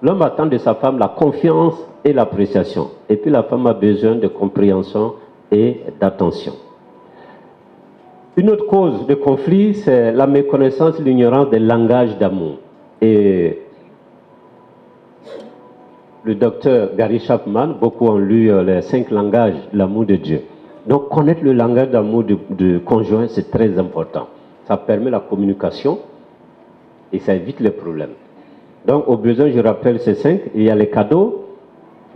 L'homme attend de sa femme la confiance et l'appréciation. Et puis la femme a besoin de compréhension et d'attention. Une autre cause de conflit, c'est la méconnaissance, l'ignorance des langages d'amour. Et le docteur Gary Chapman, beaucoup ont lu les 5 langages de l'amour de Dieu. Donc connaître le langage d'amour du conjoint, c'est très important. Ça permet la communication et ça évite les problèmes. Donc au besoin, je rappelle ces 5. Il y a les cadeaux,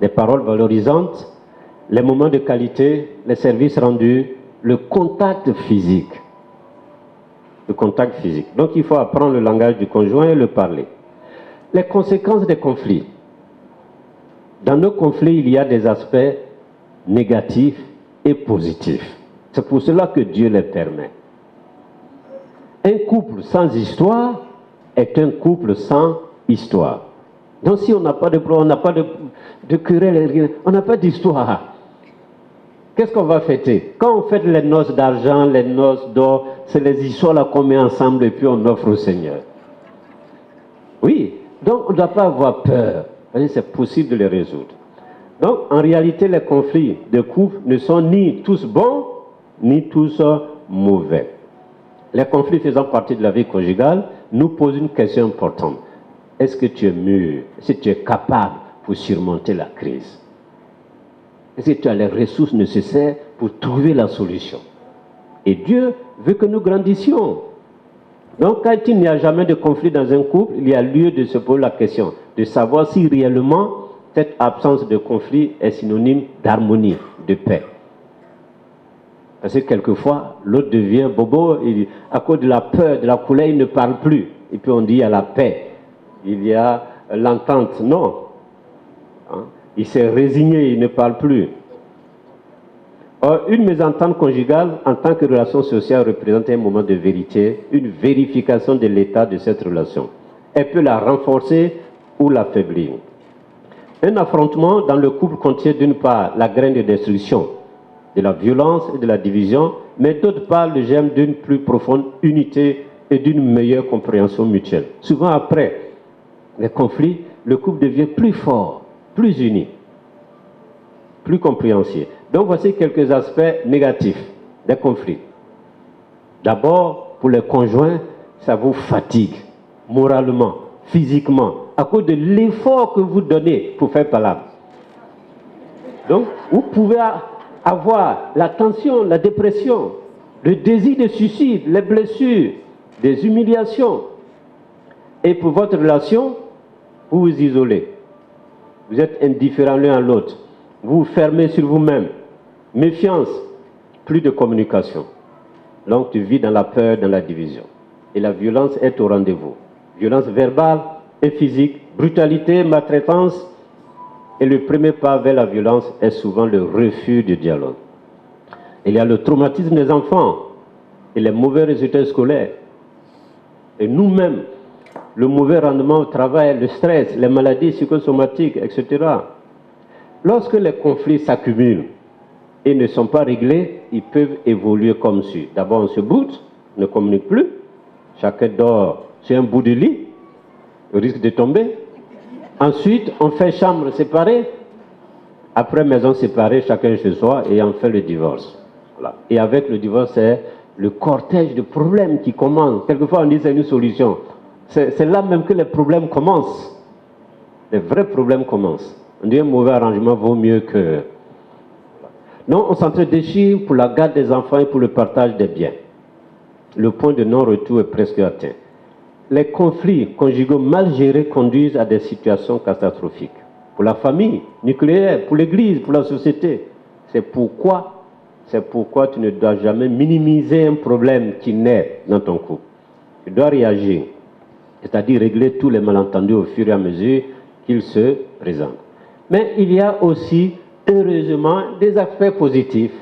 les paroles valorisantes, les moments de qualité, les services rendus, le contact physique. Le contact physique. Donc il faut apprendre le langage du conjoint et le parler. Les conséquences des conflits. Dans nos conflits, il y a des aspects négatifs et positifs. C'est pour cela que Dieu les permet. Un couple sans histoire est un couple sans histoire. Donc si on n'a pas de problème, on n'a pas de querelle, on n'a pas d'histoire, qu'est-ce qu'on va fêter? Quand on fête les noces d'argent, les noces d'or, c'est les histoires là qu'on met ensemble et puis on offre au Seigneur. Oui, donc on ne doit pas avoir peur. C'est possible de les résoudre. Donc, en réalité, les conflits de couple ne sont ni tous bons, ni tous mauvais. Les conflits faisant partie de la vie conjugale nous posent une question importante. Est-ce que tu es mûr? Est-ce que tu es capable pour surmonter la crise? Est-ce que tu as les ressources nécessaires pour trouver la solution? Et Dieu veut que nous grandissions. Donc, quand il n'y a jamais de conflit dans un couple, il y a lieu de se poser la question, de savoir si réellement cette absence de conflit est synonyme d'harmonie, de paix. Parce que quelquefois, l'autre devient bobo, et à cause de la peur, de la colère, il ne parle plus. Et puis on dit il y a la paix, il y a l'entente. Non. Hein? Il s'est résigné, il ne parle plus. Or, une mésentente conjugale, en tant que relation sociale, représente un moment de vérité, une vérification de l'état de cette relation. Elle peut la renforcer ou l'affaiblir. Un affrontement dans le couple contient d'une part la graine de destruction, de la violence et de la division, mais d'autre part le germe d'une plus profonde unité et d'une meilleure compréhension mutuelle. Souvent après les conflits, le couple devient plus fort, plus uni, plus compréhensible. Donc voici quelques aspects négatifs des conflits. D'abord, pour les conjoints, ça vous fatigue moralement, physiquement, à cause de l'effort que vous donnez pour faire palabre. Donc, vous pouvez avoir la tension, la dépression, le désir de suicide, les blessures, des humiliations. Et pour votre relation, vous vous isolez. Vous êtes indifférents l'un à l'autre. Vous vous fermez sur vous-même. Méfiance, plus de communication. Donc tu vis dans la peur, dans la division. Et la violence est au rendez-vous. Violence verbale et physique, brutalité, maltraitance. Et le premier pas vers la violence est souvent le refus du dialogue. Il y a le traumatisme des enfants et les mauvais résultats scolaires. Et nous-mêmes, le mauvais rendement au travail, le stress, les maladies psychosomatiques, etc. Lorsque les conflits s'accumulent et ne sont pas réglés, ils peuvent évoluer comme suit. D'abord, on se boude, on ne communique plus. Chacun dort sur un bout de lit, au risque de tomber. Ensuite, on fait chambre séparée. Après maison séparée, chacun chez soi, et on fait le divorce. Voilà. Et avec le divorce, c'est le cortège de problèmes qui commence. Quelquefois, on dit que c'est une solution. C'est là même que les problèmes commencent. Les vrais problèmes commencent. On dit un mauvais arrangement vaut mieux que... Non, on s'entre-déchire pour la garde des enfants et pour le partage des biens. Le point de non-retour est presque atteint. Les conflits conjugaux mal gérés conduisent à des situations catastrophiques. Pour la famille nucléaire, pour l'église, pour la société. C'est pourquoi tu ne dois jamais minimiser un problème qui naît dans ton couple. Tu dois réagir, c'est-à-dire régler tous les malentendus au fur et à mesure qu'ils se présentent. Mais il y a aussi, heureusement, des aspects positifs.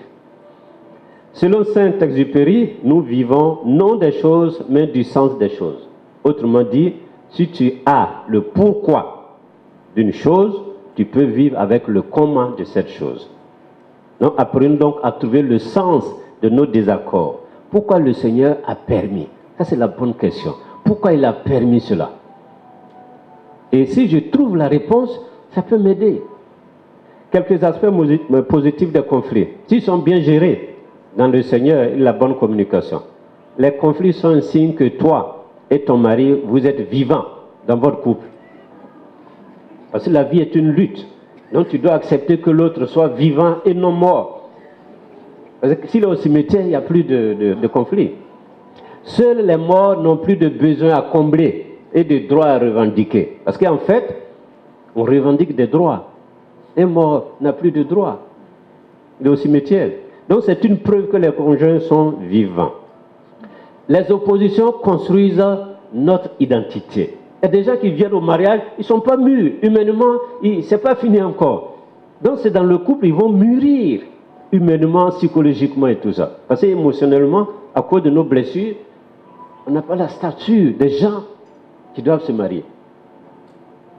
Selon Saint-Exupéry, nous vivons non des choses, mais du sens des choses. Autrement dit, si tu as le pourquoi d'une chose, tu peux vivre avec le comment de cette chose. Donc, apprenons donc à trouver le sens de nos désaccords. Pourquoi le Seigneur a permis? Ça, c'est la bonne question. Pourquoi il a permis cela? Et si je trouve la réponse, ça peut m'aider. Quelques aspects positifs des conflits. S'ils sont bien gérés dans le Seigneur et la bonne communication, les conflits sont un signe que toi et ton mari, vous êtes vivants dans votre couple. Parce que la vie est une lutte. Donc tu dois accepter que l'autre soit vivant et non mort. Parce que s'il est au cimetière, il n'y a plus de conflit. Seuls les morts n'ont plus de besoin à combler et de droits à revendiquer. Parce qu'en fait, on revendique des droits. Un mort n'a plus de droits. Il est au cimetière. Donc c'est une preuve que les conjoints sont vivants. Les oppositions construisent notre identité. Il y a des gens qui viennent au mariage, ils ne sont pas mûrs. Humainement, ce n'est pas fini encore. Donc c'est dans le couple, ils vont mûrir humainement, psychologiquement et tout ça. Parce qu'émotionnellement, à cause de nos blessures, on n'a pas la stature des gens qui doivent se marier.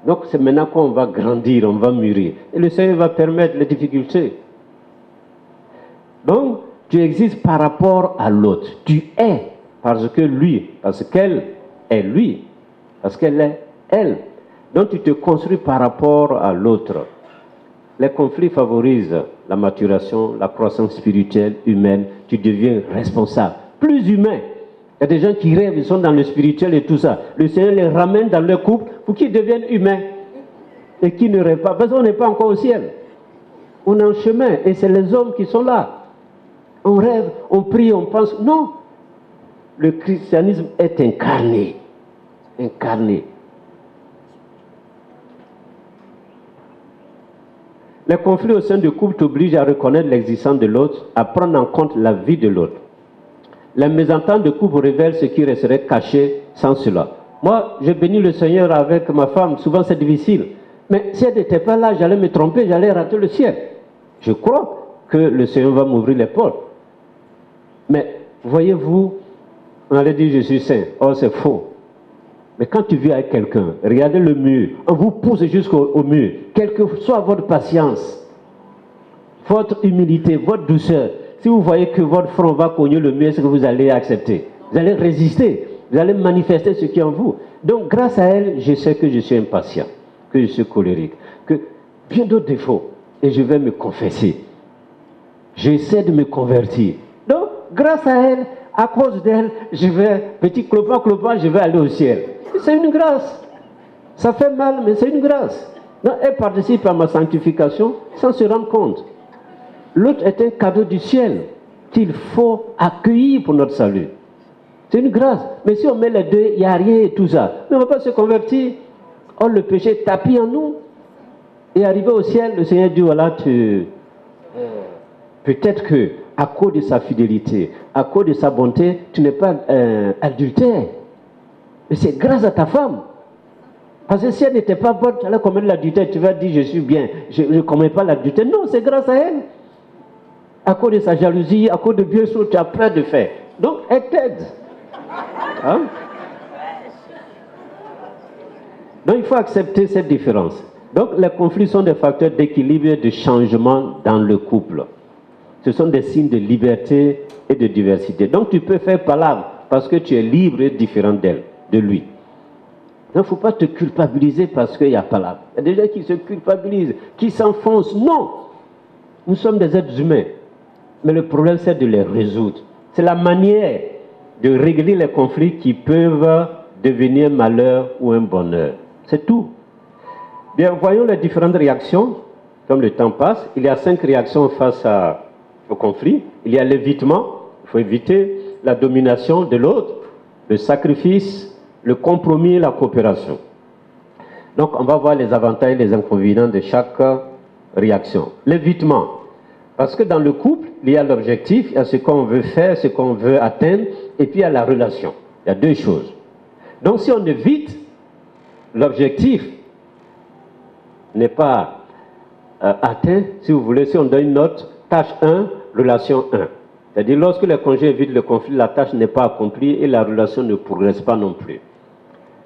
Donc c'est maintenant qu'on va grandir, on va mûrir. Et le Seigneur va permettre les difficultés. Donc tu existes par rapport à l'autre. Tu es parce que lui, parce qu'elle est lui, parce qu'elle est elle. Donc tu te construis par rapport à l'autre. Les conflits favorisent la maturation, la croissance spirituelle, humaine. Tu deviens responsable, plus humain. Il y a des gens qui rêvent, ils sont dans le spirituel et tout ça. Le Seigneur les ramène dans leur couple pour qu'ils deviennent humains. Et qui ne rêvent pas. Parce qu'on n'est pas encore au ciel. On est en chemin. Et c'est les hommes qui sont là. On rêve, on prie, on pense. Non. Le christianisme est incarné. Incarné. Les conflits au sein du couple t'obligent à reconnaître l'existence de l'autre, à prendre en compte la vie de l'autre. Les mésententes de couple révèlent ce qui resterait caché sans cela. Moi, je bénis le Seigneur avec ma femme. Souvent, c'est difficile. Mais si elle n'était pas là, j'allais me tromper, j'allais rater le ciel. Je crois que le Seigneur va m'ouvrir les portes. Mais, voyez-vous, on allait dire je suis saint. Oh, c'est faux. Mais quand tu vis avec quelqu'un, regardez le mur, on vous pousse jusqu'au mur. Quelle que soit votre patience, votre humilité, votre douceur, si vous voyez que votre front va cogner le mur, est-ce que vous allez accepter? Vous allez résister, vous allez manifester ce qui est en vous. Donc grâce à elle, je sais que je suis impatient, que je suis colérique, que bien d'autres défauts, et je vais me confesser. J'essaie de me convertir. Donc grâce à elle, à cause d'elle, je vais, petit clopin, je vais aller au ciel. C'est une grâce. Ça fait mal, mais c'est une grâce. Donc, elle participe à ma sanctification sans se rendre compte. L'autre est un cadeau du ciel qu'il faut accueillir pour notre salut. C'est une grâce. Mais si on met les deux, il n'y a rien et tout ça. Mais on ne va pas se convertir. Or, le péché tapis en nous. Et arrivé au ciel, le Seigneur dit, voilà, peut-être que à cause de sa fidélité, à cause de sa bonté, tu n'es pas adultère. Mais c'est grâce à ta femme. Parce que si elle n'était pas bonne, tu allais commettre l'adultère, tu vas dire je suis bien, je ne commets pas l'adultère. Non, c'est grâce à elle. À cause de sa jalousie, à cause de bien sûr, tu as peur de faire. Donc, elle t'aide. Hein? Donc, il faut accepter cette différence. Donc, les conflits sont des facteurs d'équilibre et de changement dans le couple. Ce sont des signes de liberté et de diversité. Donc, tu peux faire palabre parce que tu es libre et différent d'elle, de lui. Donc, il ne faut pas te culpabiliser parce qu'il y a palabre. Il y a des gens qui se culpabilisent, qui s'enfoncent. Non! Nous sommes des êtres humains. Mais le problème, c'est de les résoudre. C'est la manière de régler les conflits qui peuvent devenir un malheur ou un bonheur. C'est tout. Bien, voyons les différentes réactions. Comme le temps passe, il y a 5 réactions face au conflit. Il y a l'évitement, il faut éviter la domination de l'autre, le sacrifice, le compromis et la coopération. Donc, on va voir les avantages et les inconvénients de chaque réaction. L'évitement. Parce que dans le couple, il y a l'objectif, il y a ce qu'on veut faire, ce qu'on veut atteindre, et puis il y a la relation. Il y a 2 choses. Donc si on évite, l'objectif n'est pas atteint, si vous voulez, si on donne une note, tâche 1, relation 1. C'est-à-dire lorsque les conjoints évitent le conflit, la tâche n'est pas accomplie et la relation ne progresse pas non plus.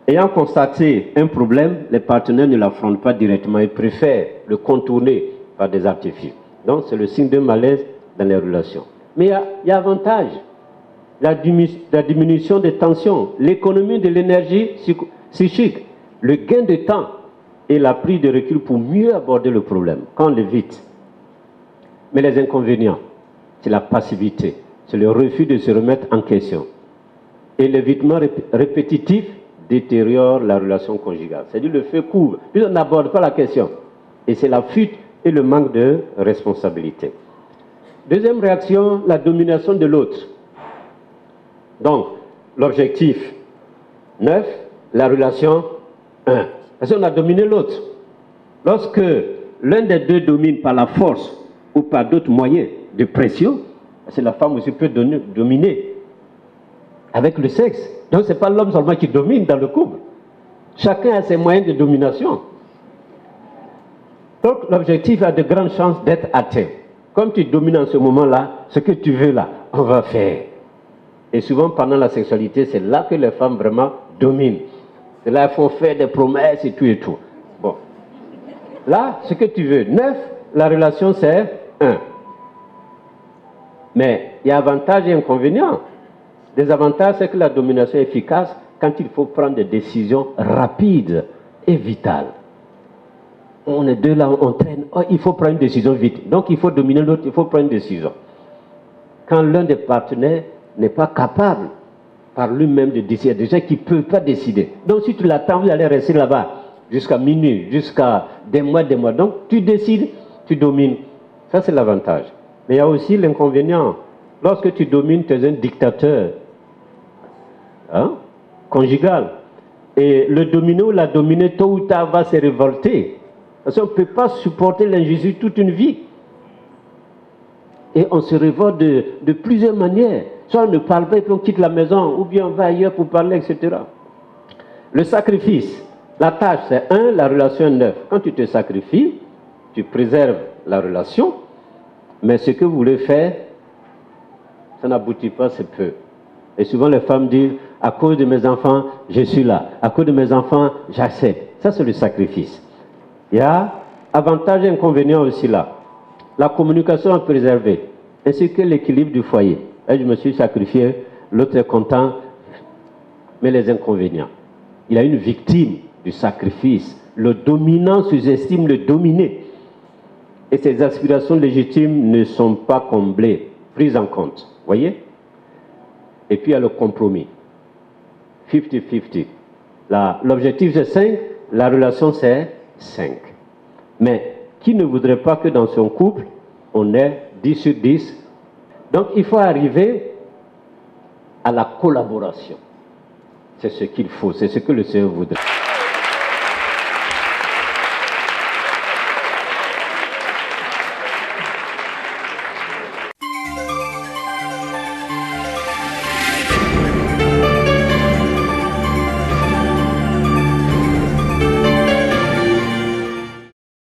Ayant constaté un problème, les partenaires ne l'affrontent pas directement, ils préfèrent le contourner par des artifices. Donc, c'est le signe de malaise dans les relations. Mais il y a avantage. La diminution des tensions, l'économie de l'énergie psychique, Le gain de temps et la prise de recul pour mieux aborder le problème, quand on l'évite. Mais les inconvénients, c'est la passivité, c'est le refus de se remettre en question. Et l'évitement répétitif détériore la relation conjugale. C'est-à-dire le feu couvre, puis on n'aborde pas la question. Et c'est la fuite et le manque de responsabilité. Deuxième réaction, la domination de l'autre. Donc, l'objectif 9, la relation 1. Parce qu'on a dominé l'autre. Lorsque l'un des deux domine par la force ou par d'autres moyens de pression, c'est la femme aussi peut dominer avec le sexe. Donc ce n'est pas l'homme seulement qui domine dans le couple. Chacun a ses moyens de domination. Donc l'objectif a de grandes chances d'être atteint. Comme tu domines en ce moment-là, ce que tu veux là, on va faire. Et souvent pendant la sexualité, c'est là que les femmes vraiment dominent. C'est là qu'il faut faire des promesses et tout et tout. Bon. Là, ce que tu veux. 9, la relation c'est 1. Mais il y a avantages et inconvénients. Les avantages, c'est que la domination est efficace quand il faut prendre des décisions rapides et vitales. On est deux là, on traîne, oh, il faut prendre une décision vite. Donc il faut dominer l'autre, il faut prendre une décision. Quand l'un des partenaires n'est pas capable par lui-même de décider, il y a des gens qui ne peuvent pas décider. Donc si tu l'attends, vous allez rester là-bas jusqu'à minuit, jusqu'à des mois. Donc tu décides, tu domines. Ça c'est l'avantage. Mais il y a aussi l'inconvénient. Lorsque tu domines, tu es un dictateur conjugal. Et le dominé ou la dominée, tôt ou tard, va se révolter. Parce qu'on ne peut pas supporter l'injustice toute une vie. Et on se révolte de plusieurs manières. Soit on ne parle pas et puis on quitte la maison, ou bien on va ailleurs pour parler, etc. Le sacrifice. La tâche, c'est 1, la relation 9. Quand tu te sacrifies, tu préserves la relation, mais ce que vous voulez faire, ça n'aboutit pas, c'est peu. Et souvent les femmes disent, à cause de mes enfants, je suis là. À cause de mes enfants, j'accepte. Ça, c'est le sacrifice. Il y a avantages et inconvénients aussi là. La communication à préserver, ainsi que l'équilibre du foyer. Et je me suis sacrifié, l'autre est content, mais les inconvénients. Il y a une victime du sacrifice. Le dominant sous-estime le dominé. Et ses aspirations légitimes ne sont pas comblées, prises en compte. Voyez? Et puis il y a le compromis. 50-50. L'objectif c'est 5, la relation c'est 5. Mais qui ne voudrait pas que dans son couple, on ait 10 sur 10? Donc il faut arriver à la collaboration. C'est ce qu'il faut, c'est ce que le Seigneur voudrait.